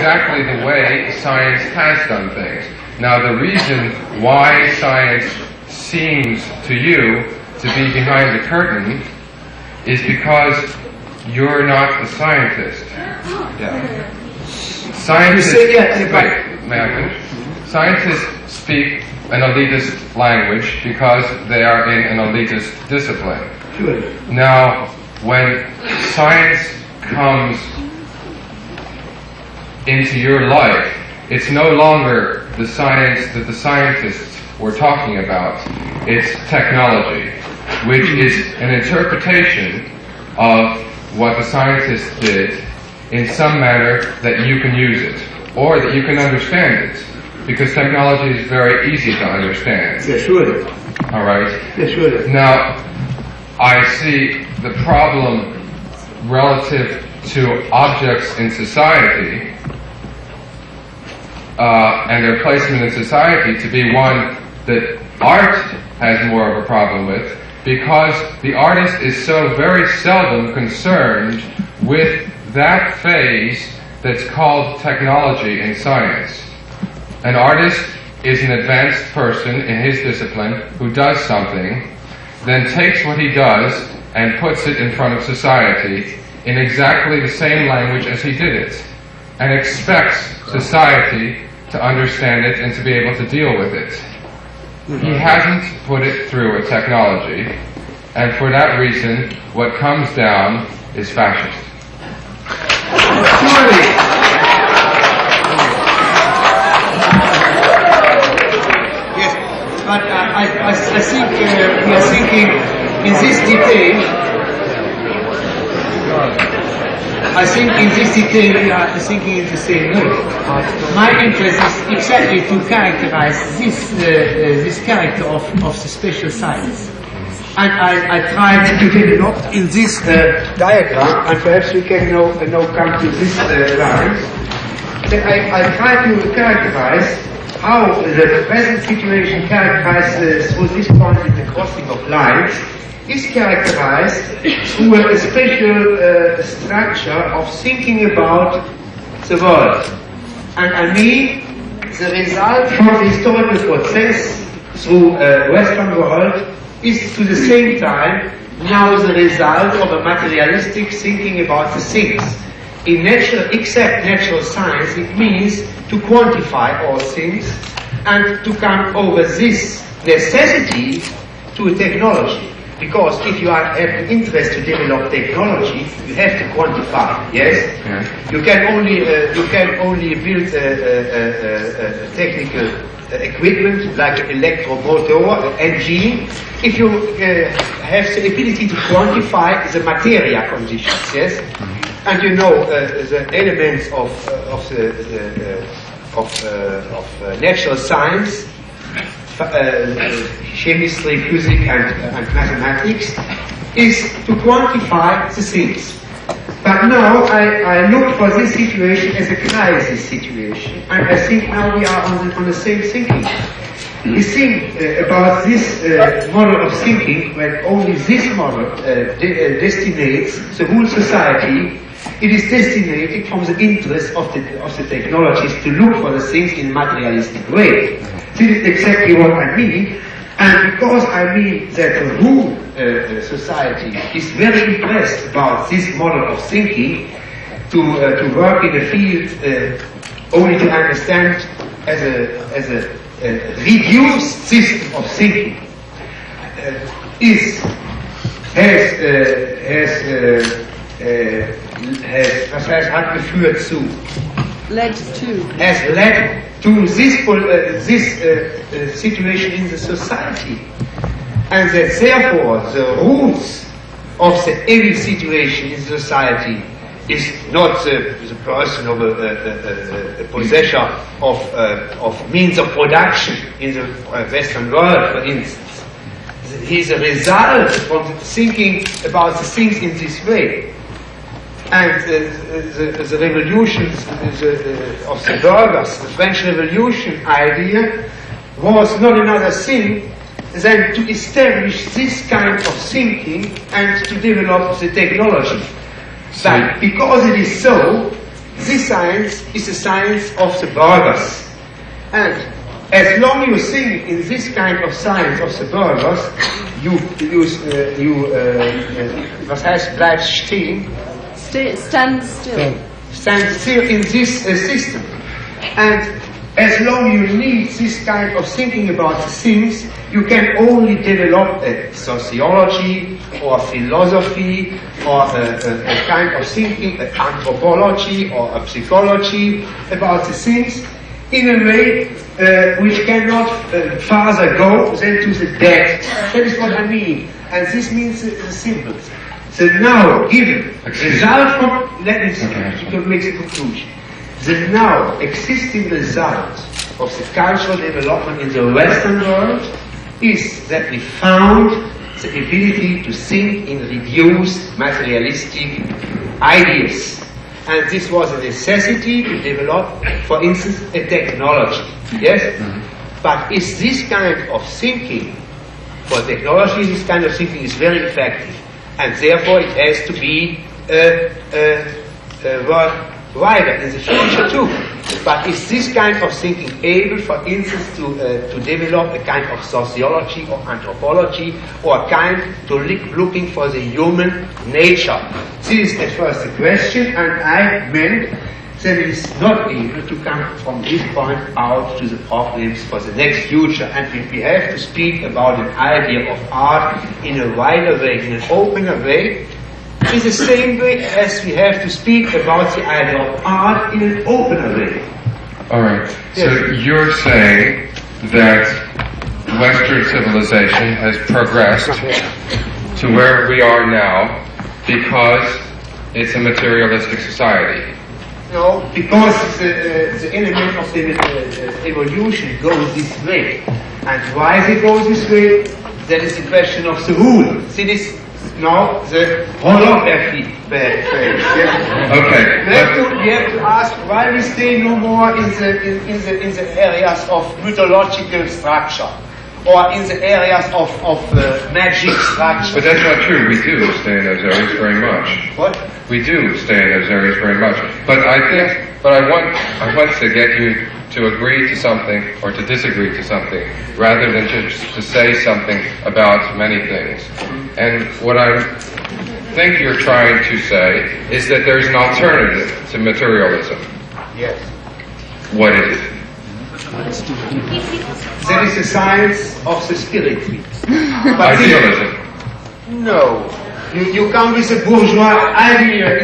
exactly the way science has done things. Now, the reason why science seems to you to be behind the curtain is because you're not the scientist. Yeah. Scientists, may I finish? Scientists speak an elitist language because they are in an elitist discipline. Sure. Now, when science comes into your life, it's no longer the science that the scientists were talking about. It's technology, which is an interpretation of what the scientists did in some manner that you can use it, or that you can understand it, because technology is very easy to understand. Yeah, sure. All right? Yeah, sure. Now, I see the problem relative to objects in society and their placement in society to be one that art has more of a problem with, because the artist is so very seldom concerned with that phase that's called technology in science. An artist is an advanced person in his discipline who does something, then takes what he does and puts it in front of society in exactly the same language as he did it, and expects society to understand it and to be able to deal with it. He hasn't put it through a technology, and for that reason, what comes down is fascist. Yes, but I think we are thinking in this detail. I think in this detail we are thinking in the same way. My interest is exactly to characterize this character of the special science. And I try to develop in this diagram, and perhaps we can now come to this line. I try to characterize how the present situation characterized through this point in the crossing of lines is characterized through a special structure of thinking about the world. And I mean the result from the historical process through Western world is to the same time now the result of a materialistic thinking about the things. In nature, except natural science, it means to quantify all things and to come over this necessity to a technology. Because if you have an interest to develop technology, you have to quantify. Yes, you can only build technical equipment like an electromotor, engine, if you have the ability to quantify the materia conditions. Yes, and you know the elements of natural science. Chemistry, physics, and mathematics is to quantify the things. But now I look for this situation as a crisis situation, and I think now we are on the same thinking. We think about this model of thinking when only this model destinates the whole society. It is destinated from the interest of the technologies to look for the things in a materialistic way. This is exactly what I mean, and because I mean that the whole society is very impressed about this model of thinking, to work in a field only to understand as a reduced system of thinking, has led to this situation in the society, and that therefore the roots of the evil situation in society is not the person of a possessor of means of production in the Western world, for instance. He is a result from thinking about the things in this way. And the revolutions of the burghers, the French Revolution idea, was not another thing than to establish this kind of thinking and to develop the technology. But because it is so, this science is the science of the burgers. And as long as you think in this kind of science of the burgers, was heißt bleib stehen? Stand still. Stand still in this system. And as long as you need this kind of thinking about the things, you can only develop a sociology or philosophy or a kind of thinking, an anthropology or a psychology about the things in a way which cannot further go than to the dead. That is what I mean. And this means the symbols. The now given result from, let me to make the conclusion. The now existing result of the cultural development in the Western world is that we found the ability to think in reduced materialistic ideas. And this was a necessity to develop, for instance, a technology. Yes? But is this kind of thinking, for technology, this kind of thinking is very effective. And therefore it has to be wider in the future too. But is this kind of thinking able, for instance, to develop a kind of sociology or anthropology, or a kind to looking for the human nature? This is at first the question, and I meant that it is not able to come from this point out to the problems for the next future. And if we have to speak about an idea of art in a wider way, in an opener way, in the same way as we have to speak about the idea of art in an opener way. All right. Yes. So you're saying that Western civilization has progressed to where we are now because it's a materialistic society. No, because the element of the evolution goes this way. And why it goes this way, that is the question of the rule. See this? Now the holography phase. Yeah? Okay. We have to ask why we stay no more in the areas of mythological structure or in the areas of magic structure. But that's not true. We do stay in those areas very much. What? We do stay in those areas very much. But I want to get you to agree to something or to disagree to something rather than just to say something about many things. And what I think you're trying to say is that there's an alternative to materialism. Yes. What is it? That is the science of the spirit. Idealism. No. You come with a bourgeois idea.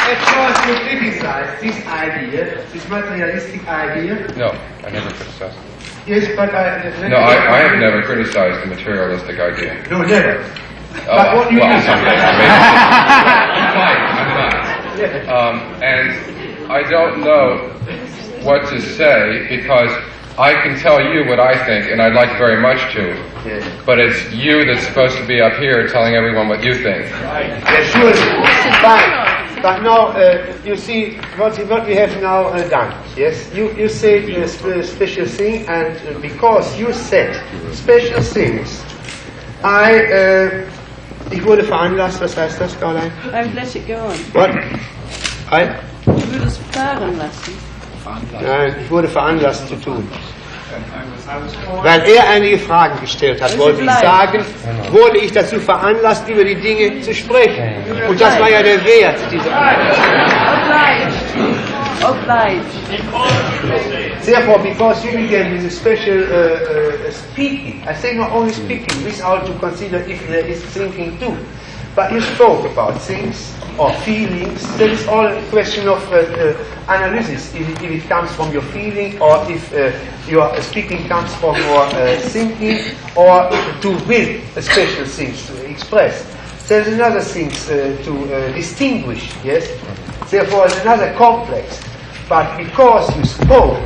At first you criticize this idea, this materialistic idea. No, I never criticized it. Yes, but I have never criticized the materialistic idea. No, never. But what you well, do? I'm not. And I don't know what to say because I can tell you what I think, and I'd like very much to. Yes. But it's you that's supposed to be up here telling everyone what you think. Yes, sure. But now, you see what we have now done. Yes, you said a special thing, and because you said special things, ich wurde veranlasst. Was heißt das, Fräulein? I would let it go on. What? Du würdest fahren lassen. Nein, ich wurde veranlasst zu tun. Weil einige Fragen gestellt hat, wollte ich sagen, wurde ich dazu veranlasst, über die Dinge zu sprechen. Und das war ja der Wert dieser Obliged. Therefore, because you began with a special speaking, I say not only speaking, without to consider if there is thinking too, but you spoke about things or feelings. That is all a question of analysis, if it comes from your feeling or if your speaking comes from your thinking or to will a special things to express. There's another thing to distinguish, yes? Therefore, it's another complex. But because you spoke,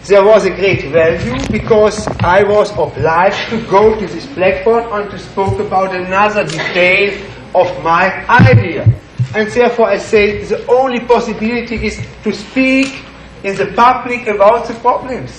there was a great value because I was obliged to go to this blackboard and to speak about another detail of my idea. And therefore I say the only possibility is to speak in the public about the problems.